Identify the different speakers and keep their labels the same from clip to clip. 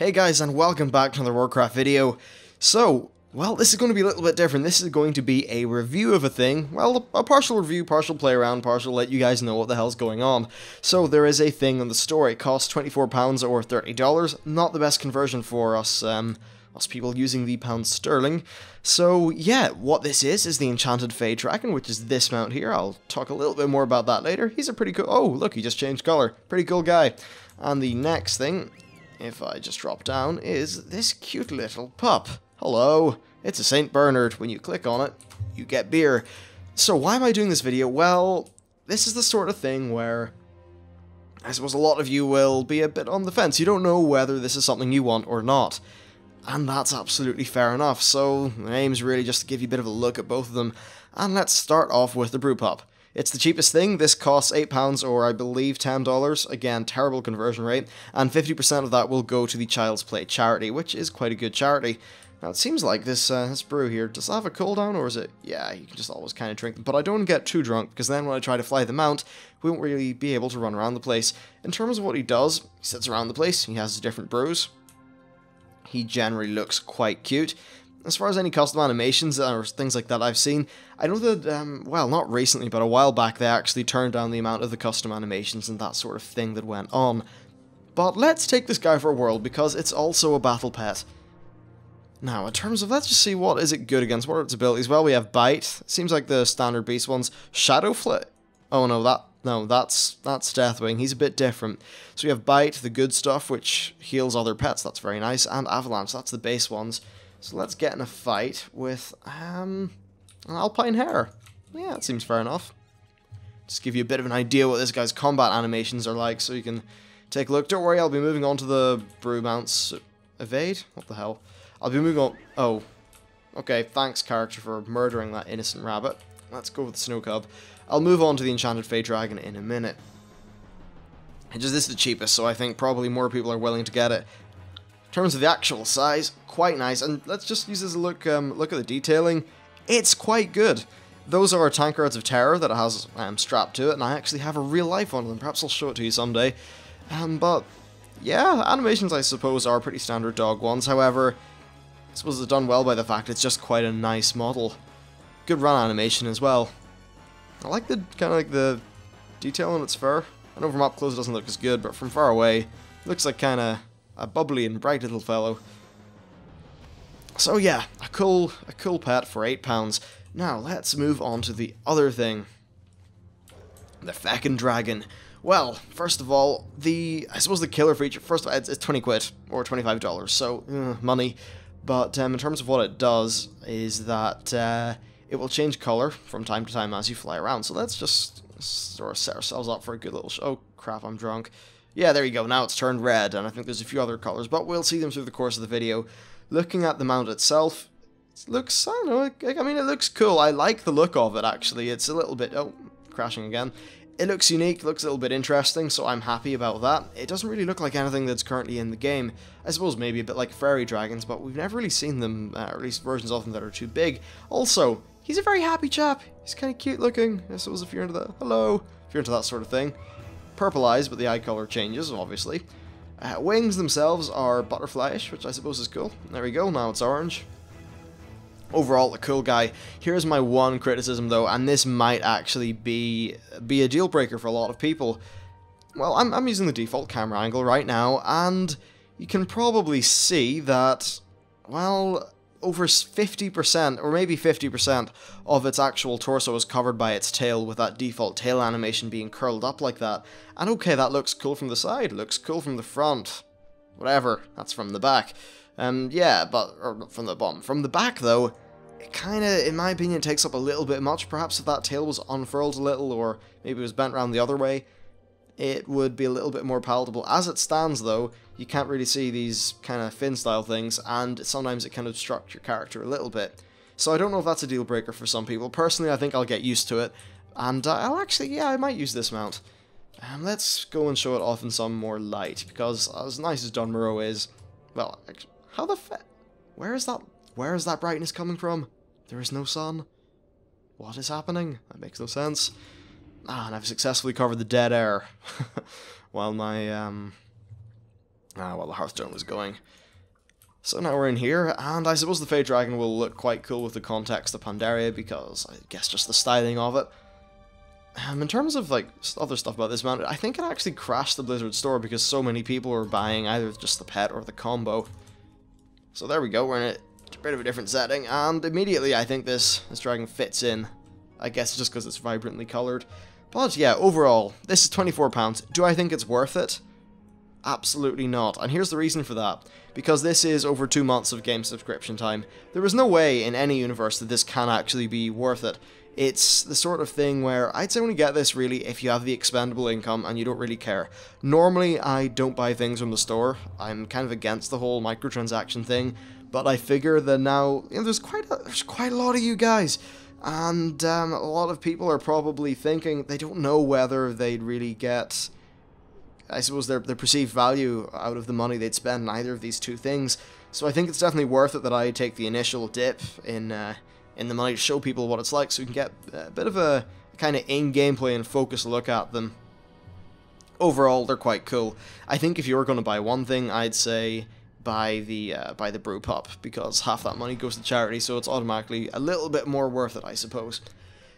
Speaker 1: Hey guys, and welcome back to another Warcraft video. So, well, this is going to be a little bit different. This is going to be a review of a thing. Well, a partial review, partial play around, partial let you guys know what the hell's going on. So, there is a thing in the store. It costs £24 or $30. Not the best conversion for us, us people using the pound sterling. So, yeah, what this is the Enchanted Fey dragon, which is this mount here. I'll talk a little bit more about that later. He's a pretty cool... Oh, look, he just changed color. Pretty cool guy. And the next thing, if I just drop down, is this cute little pup. Hello, it's a St. Bernard. When you click on it, you get beer. So why am I doing this video? Well, this is the sort of thing where I suppose a lot of you will be a bit on the fence. You don't know whether this is something you want or not. And that's absolutely fair enough. So the aim is really just to give you a bit of a look at both of them. And let's start off with the Brew Pup. It's the cheapest thing. This costs £8 or I believe $10. Again, terrible conversion rate. And 50% of that will go to the Child's Play charity, which is quite a good charity. Now, it seems like this brew here, does it have a cooldown, or is it... Yeah, you can just always kind of drink them. But I don't get too drunk, because then when I try to fly the mount, we won't really be able to run around the place. In terms of what he does, he sits around the place, he has different brews. He generally looks quite cute. As far as any custom animations or things like that I've seen, I know that, well, not recently, but a while back, they actually turned down the amount of the custom animations and that sort of thing that went on. But let's take this guy for a whirl, because it's also a battle pet. Now, in terms of, let's just see what is it good against, what are its abilities? Well, we have Bite, seems like the standard beast ones. Shadow Flip, oh no, that's Deathwing, he's a bit different. So we have Bite, the good stuff, which heals other pets, that's very nice, and Avalanche, that's the base ones. So let's get in a fight with, an Alpine Hare. Yeah, that seems fair enough. Just give you a bit of an idea what this guy's combat animations are like, so you can take a look. Don't worry, I'll be moving on to the brew mounts. Evade? What the hell? I'll be moving on... Oh. Okay, thanks, character, for murdering that innocent rabbit. Let's go with the Snow Cub. I'll move on to the Enchanted Fey dragon in a minute. And just this is the cheapest, so I think probably more people are willing to get it. In terms of the actual size, quite nice, and let's just use this as a look at the detailing. It's quite good. Those are Tankards of Terror that it has strapped to it, and I actually have a real life one of them. Perhaps I'll show it to you someday. But yeah, animations I suppose are pretty standard dog ones. However, I suppose it's done well by the fact it's just quite a nice model. Good run animation as well. I like the the detail on its fur. I know from up close it doesn't look as good, but from far away, it looks like kind of a bubbly and bright little fellow. So yeah, a cool pet for £8. Now let's move on to the other thing. The feckin' dragon. Well, first of all, I suppose the killer feature, first of all, it's 20 quid or $25, so money. But in terms of what it does is that it will change color from time to time as you fly around. So let's just sort of set ourselves up for a good little show. Oh crap, I'm drunk. Yeah, there you go, now it's turned red, and I think there's a few other colors, but we'll see them through the course of the video. Looking at the mount itself, it looks, I don't know, I mean, it looks cool. I like the look of it, actually. It's a little bit, oh, crashing again. It looks unique, looks a little bit interesting, so I'm happy about that. It doesn't really look like anything that's currently in the game. I suppose maybe a bit like fairy dragons, but we've never really seen them, or at least versions of them that are too big. Also, he's a very happy chap. He's kind of cute looking. I suppose if you're into that, hello, if you're into that sort of thing. Purple eyes, but the eye color changes, obviously. Wings themselves are butterflyish, which I suppose is cool. There we go, now it's orange. Overall, a cool guy. Here's my one criticism, though, and this might actually be a deal breaker for a lot of people. Well, I'm using the default camera angle right now, and you can probably see that, well, over 50%, or maybe 50% of its actual torso is covered by its tail, with that default tail animation being curled up like that. And okay, that looks cool from the side, looks cool from the front, whatever, that's from the back. Yeah, but, or from the bottom. From the back, though, it kinda, in my opinion, takes up a little bit much. Perhaps if that tail was unfurled a little, or maybe it was bent around the other way, it would be a little bit more palatable. As it stands, though, you can't really see these kind of fin-style things, and sometimes it can obstruct your character a little bit. So I don't know if that's a deal breaker for some people. Personally, I think I'll get used to it, and I'll actually, yeah, I might use this mount. Let's go and show it off in some more light, because as nice as Don Moreau is, well, how the where is that brightness coming from? There is no sun. What is happening? That makes no sense. Ah, and I've successfully covered the dead air. While my Well, the Hearthstone was going. So now we're in here, and I suppose the Fey Dragon will look quite cool with the context of Pandaria, because I guess just the styling of it. In terms of, like, other stuff about this mount, I think it actually crashed the Blizzard store because so many people were buying either just the pet or the combo. So there we go, we're in a bit of a different setting, and immediately I think this dragon fits in. I guess just because it's vibrantly coloured. But yeah, overall, this is £24. Do I think it's worth it? Absolutely not, and here's the reason for that. Because this is over 2 months of game subscription time, there is no way in any universe that this can actually be worth it. It's the sort of thing where I'd say only get this really if you have the expendable income and you don't really care. Normally I don't buy things from the store, I'm kind of against the whole microtransaction thing, but I figure that now, you know, there's quite a lot of you guys, and a lot of people are probably thinking they don't know whether they'd really get, I suppose, their perceived value out of the money they'd spend on either of these two things. So I think it's definitely worth it that I take the initial dip in the money to show people what it's like, so we can get a bit of a kind of in-gameplay and focus look at them. Overall, they're quite cool. I think if you were going to buy one thing, I'd say buy the Brew Pup, because half that money goes to charity, so it's automatically a little bit more worth it, I suppose.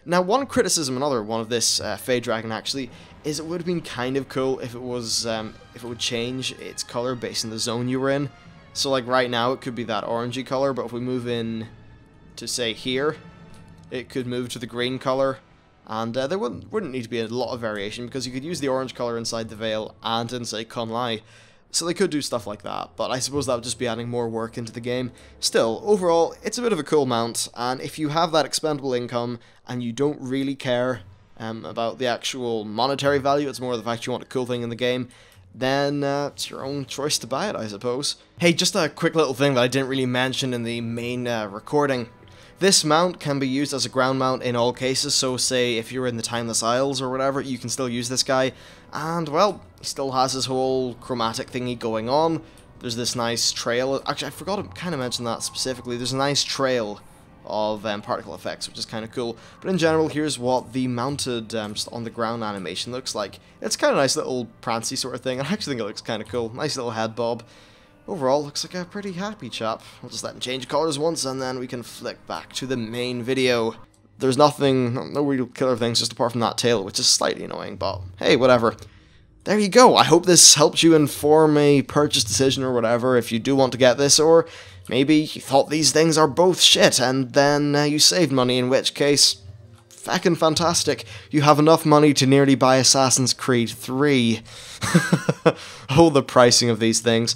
Speaker 1: Now, one criticism, another one of this Fey Dragon actually, is it would have been kind of cool if it was if it would change its color based on the zone you were in. So like right now, it could be that orangey color, but if we move in to say here, it could move to the green color, and there wouldn't need to be a lot of variation, because you could use the orange color inside the Veil and in, say, Kunlai. So they could do stuff like that, but I suppose that would just be adding more work into the game. Still, overall, it's a bit of a cool mount, and if you have that expendable income and you don't really care about the actual monetary value, it's more the fact you want a cool thing in the game, then it's your own choice to buy it, I suppose. Hey, just a quick little thing that I didn't really mention in the main recording. This mount can be used as a ground mount in all cases, so say if you're in the Timeless Isles or whatever, you can still use this guy, and well, he still has his whole chromatic thingy going on. There's this nice trail, actually I forgot to kind of mention that specifically, there's a nice trail of particle effects, which is kind of cool, but in general, here's what the mounted, just on the ground animation looks like. It's kind of nice little prancy sort of thing, and I actually think it looks kind of cool, nice little head bob. Overall, looks like a pretty happy chap. I'll just let him change colors once, and then we can flick back to the main video. There's nothing, no real killer things, just apart from that tail, which is slightly annoying, but hey, whatever. There you go. I hope this helped you inform a purchase decision or whatever, if you do want to get this, or maybe you thought these things are both shit, and then you saved money, in which case, feckin' fantastic. You have enough money to nearly buy Assassin's Creed 3. Oh, the pricing of these things.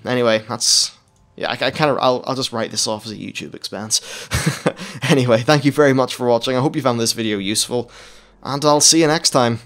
Speaker 1: Anyway, that's, yeah, I'll just write this off as a YouTube expense. Anyway, thank you very much for watching. I hope you found this video useful, and I'll see you next time.